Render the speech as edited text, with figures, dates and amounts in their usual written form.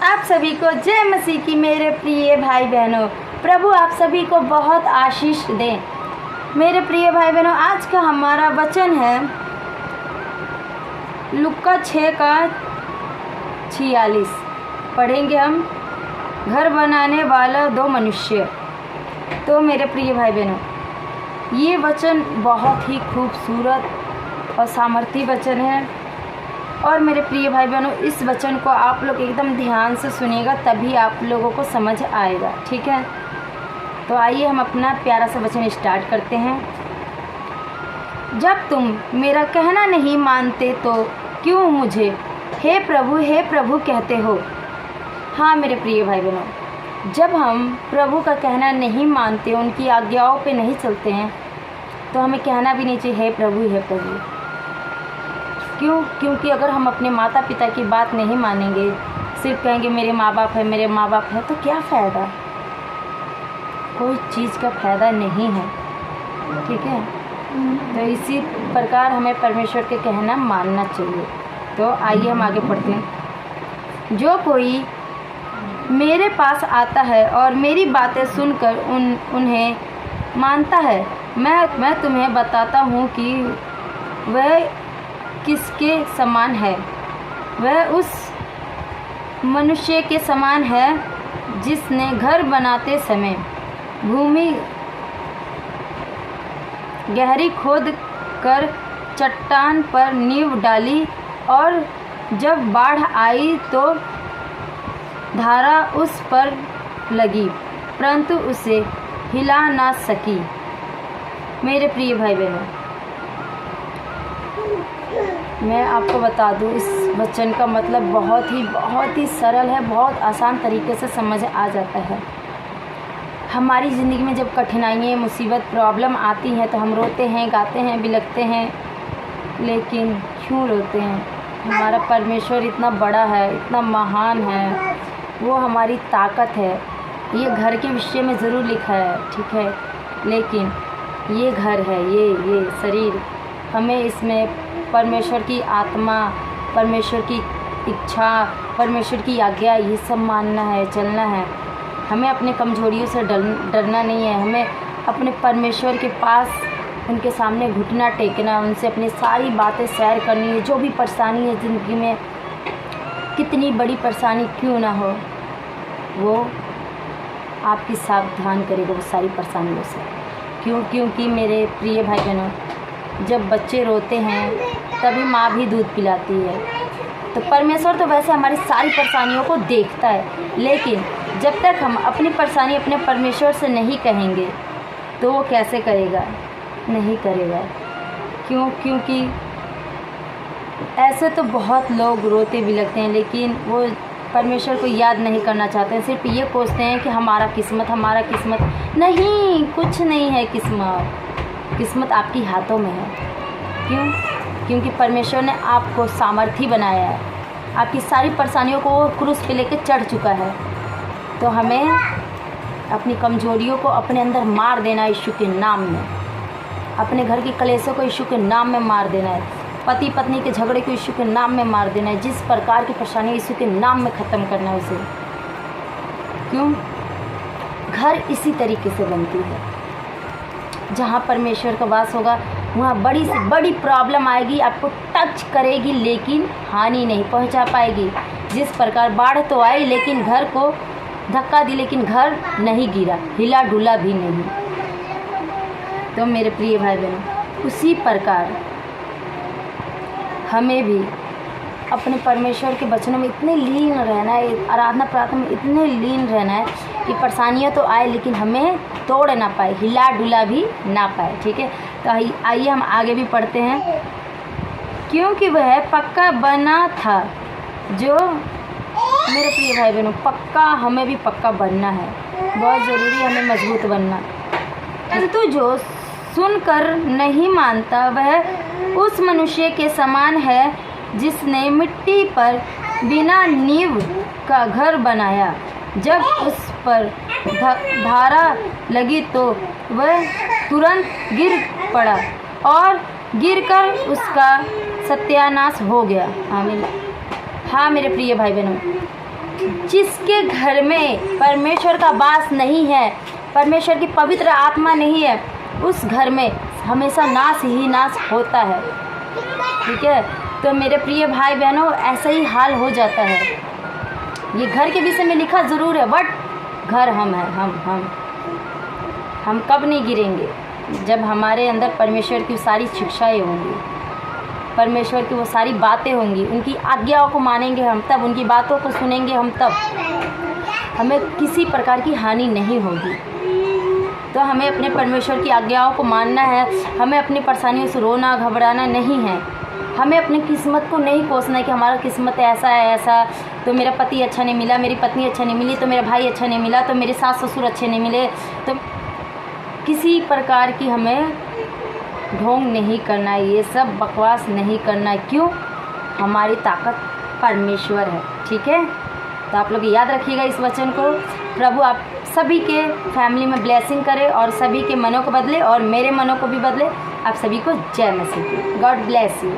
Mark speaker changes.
Speaker 1: आप सभी को जय मसीह की मेरे प्रिय भाई बहनों। प्रभु आप सभी को बहुत आशीष दें। मेरे प्रिय भाई बहनों, आज का हमारा वचन है लूका 6:46। पढ़ेंगे हम घर बनाने वाला दो मनुष्य। तो मेरे प्रिय भाई बहनों, ये वचन बहुत ही खूबसूरत और सामर्थी वचन है। और मेरे प्रिय भाई बहनों, इस वचन को आप लोग एकदम ध्यान से सुनिएगा, तभी आप लोगों को समझ आएगा, ठीक है। तो आइए हम अपना प्यारा सा वचन स्टार्ट करते हैं। जब तुम मेरा कहना नहीं मानते तो क्यों मुझे हे प्रभु कहते हो। हाँ मेरे प्रिय भाई बहनों, जब हम प्रभु का कहना नहीं मानते, उनकी आज्ञाओं पे नहीं चलते हैं, तो हमें कहना भी नहीं चाहिए हे प्रभु। क्यों? क्योंकि अगर हम अपने माता पिता की बात नहीं मानेंगे, सिर्फ कहेंगे मेरे माँ बाप है, तो क्या फ़ायदा? कोई चीज़ का फ़ायदा नहीं है, ठीक है। तो इसी प्रकार हमें परमेश्वर के कहना मानना चाहिए। तो आइए हम आगे पढ़ते हैं। जो कोई मेरे पास आता है और मेरी बातें सुनकर उन्हें मानता है, मैं तुम्हें बताता हूँ कि वह किसके समान है। वह उस मनुष्य के समान है जिसने घर बनाते समय भूमि गहरी खोद कर चट्टान पर नींव डाली, और जब बाढ़ आई तो धारा उस पर लगी, परंतु उसे हिला ना सकी। मेरे प्रिय भाई बहनों, मैं आपको बता दूं, इस वचन का मतलब बहुत ही सरल है, बहुत आसान तरीके से समझ आ जाता है। हमारी ज़िंदगी में जब कठिनाइयाँ, मुसीबत, प्रॉब्लम आती हैं तो हम रोते हैं, गाते हैं, बिलखते हैं, लेकिन क्यों रोते हैं? हमारा परमेश्वर इतना बड़ा है, इतना महान है, वो हमारी ताकत है। ये घर के विषय में ज़रूर लिखा है, ठीक है, लेकिन ये घर है, ये शरीर, हमें इसमें परमेश्वर की आत्मा, परमेश्वर की इच्छा, परमेश्वर की आज्ञा, ये सब मानना है, चलना है। हमें अपने कमजोरियों से डरना नहीं है। हमें अपने परमेश्वर के पास, उनके सामने घुटना टेकना, उनसे अपनी सारी बातें शेयर करनी है। जो भी परेशानी है ज़िंदगी में, कितनी बड़ी परेशानी क्यों ना हो, वो आपकी सावधान करेगा वो सारी परेशानियों से। क्योंकि मेरे प्रिय भाई बहनों, जब बच्चे रोते हैं तभी माँ भी दूध पिलाती है। तो परमेश्वर तो वैसे हमारी सारी परेशानियों को देखता है, लेकिन जब तक हम अपनी परेशानी अपने परमेश्वर से नहीं कहेंगे तो वो कैसे करेगा? नहीं करेगा। क्योंकि ऐसे तो बहुत लोग रोते भी लगते हैं, लेकिन वो परमेश्वर को याद नहीं करना चाहते हैं। सिर्फ ये सोचते हैं कि हमारा किस्मत नहीं, कुछ नहीं है किस्मत आपकी हाथों में है। क्यों? क्योंकि परमेश्वर ने आपको सामर्थी बनाया है। आपकी सारी परेशानियों को वो क्रूस पे लेके चढ़ चुका है। तो हमें अपनी कमजोरियों को अपने अंदर मार देना है यीशु के नाम में। अपने घर की कलेशों को यीशु के नाम में मार देना है। पति पत्नी के झगड़े को यीशु के नाम में मार देना है। जिस प्रकार की परेशानी यीशु के नाम में ख़त्म करना है उसे। क्यों? घर इसी तरीके से बनती है। जहाँ परमेश्वर का वास होगा वहाँ बड़ी से बड़ी प्रॉब्लम आएगी, आपको टच करेगी, लेकिन हानि नहीं पहुँचा पाएगी। जिस प्रकार बाढ़ तो आई, लेकिन घर को धक्का दी, लेकिन घर नहीं गिरा, हिला डुला भी नहीं। तो मेरे प्रिय भाई बहनों, उसी प्रकार हमें भी अपने परमेश्वर के वचनों में इतने लीन रहना है, आराधना प्रार्थना में इतने लीन रहना है कि परेशानियाँ तो आए, लेकिन हमें तोड़ ना पाए, हिला डुला भी ना पाए, ठीक है। तो आइए हम आगे भी पढ़ते हैं। क्योंकि वह पक्का बना था। जो मेरे प्रिय भाई बहनों, पक्का, हमें भी पक्का बनना है, बहुत ज़रूरी है हमें मजबूत बनना। परंतु जो सुनकर नहीं मानता, वह उस मनुष्य के समान है जिसने मिट्टी पर बिना नींव का घर बनाया। जब उस पर धारा लगी तो वह तुरंत गिर पड़ा, और गिरकर उसका सत्यानाश हो गया। हाँ मेरे प्रिय भाई बहनों, जिसके घर में परमेश्वर का वास नहीं है, परमेश्वर की पवित्र आत्मा नहीं है, उस घर में हमेशा नाश ही नाश होता है। ठीक है, तो मेरे प्रिय भाई बहनों, ऐसा ही हाल हो जाता है। ये घर के विषय में लिखा ज़रूर है, बट घर हम हैं। हम कब नहीं गिरेंगे? जब हमारे अंदर परमेश्वर की सारी शिक्षाएँ होंगी, परमेश्वर की वो सारी बातें होंगी, उनकी आज्ञाओं को मानेंगे हम, तब उनकी बातों को सुनेंगे हम, तब हमें किसी प्रकार की हानि नहीं होगी। तो हमें अपने परमेश्वर की आज्ञाओं को मानना है। हमें अपनी परेशानियों से रोना घबराना नहीं है। हमें अपनी किस्मत को नहीं कोसना है कि हमारा किस्मत ऐसा है, ऐसा तो मेरा पति अच्छा नहीं मिला, मेरी पत्नी अच्छा नहीं मिली, तो मेरा भाई अच्छा नहीं मिला, तो मेरे सास ससुर अच्छे नहीं मिले। तो किसी प्रकार की हमें ढोंग नहीं करना है, ये सब बकवास नहीं करना है। क्यों? हमारी ताकत परमेश्वर है। ठीक है, तो आप लोग याद रखिएगा इस वचन को। प्रभु आप सभी के फैमिली में ब्लेसिंग करे और सभी के मनों को बदले और मेरे मनों को भी बदले। आप सभी को जय मसीह की। God bless you.